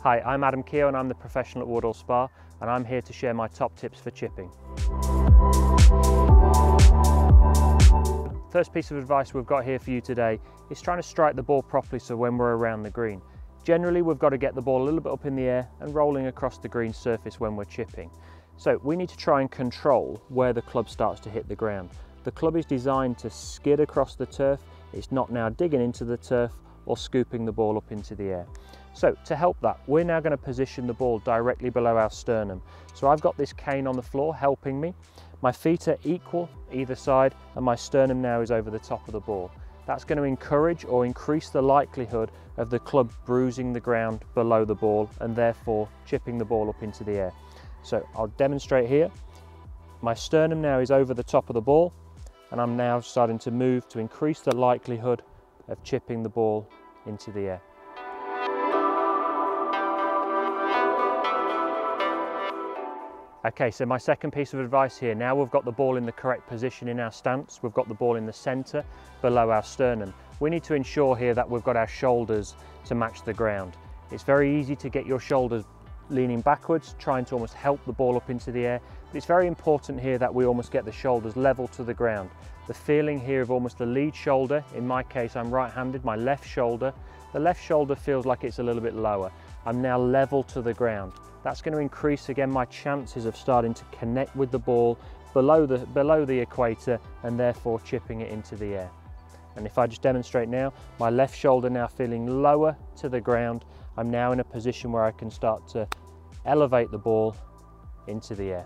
Hi, I'm Adam Keogh and I'm the professional at Woodhall Spa, and I'm here to share my top tips for chipping. First piece of advice we've got here for you today is trying to strike the ball properly so when we're around the green. Generally we've got to get the ball a little bit up in the air and rolling across the green surface when we're chipping. So we need to try and control where the club starts to hit the ground. The club is designed to skid across the turf. It's not now digging into the turf or scooping the ball up into the air. So to help that, we're now going to position the ball directly below our sternum. So I've got this cane on the floor helping me. My feet are equal either side and my sternum now is over the top of the ball. That's going to encourage or increase the likelihood of the club bruising the ground below the ball and therefore chipping the ball up into the air. So I'll demonstrate here. My sternum now is over the top of the ball and I'm now starting to move to increase the likelihood of chipping the ball into the air. Okay, so my second piece of advice here, now we've got the ball in the correct position in our stance, we've got the ball in the centre below our sternum. We need to ensure here that we've got our shoulders to match the ground. It's very easy to get your shoulders leaning backwards, trying to almost help the ball up into the air. But it's very important here that we almost get the shoulders level to the ground. The feeling here of almost the lead shoulder, in my case I'm right-handed, my left shoulder, the left shoulder feels like it's a little bit lower. I'm now level to the ground. That's going to increase again my chances of starting to connect with the ball below the equator and therefore chipping it into the air. And if I just demonstrate now, my left shoulder now feeling lower to the ground, I'm now in a position where I can start to elevate the ball into the air.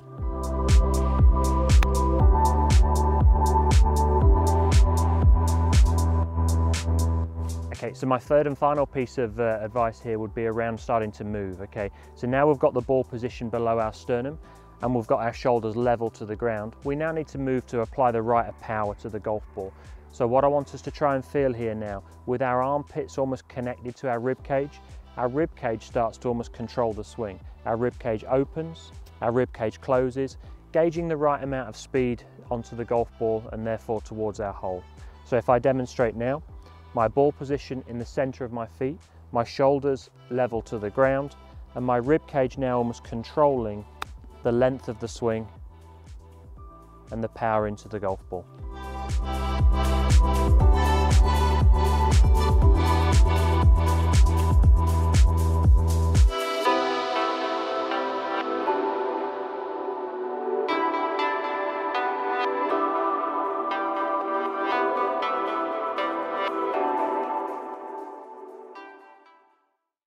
Okay, so my third and final piece of advice here would be around starting to move. Okay, so now we've got the ball positioned below our sternum and we've got our shoulders level to the ground. We now need to move to apply the right of power to the golf ball. So what I want us to try and feel here now, with our armpits almost connected to our rib cage starts to almost control the swing. Our rib cage opens, our rib cage closes, gauging the right amount of speed onto the golf ball and therefore towards our hole. So if I demonstrate now, my ball position in the center of my feet, my shoulders level to the ground, and my rib cage now almost controlling the length of the swing and the power into the golf ball.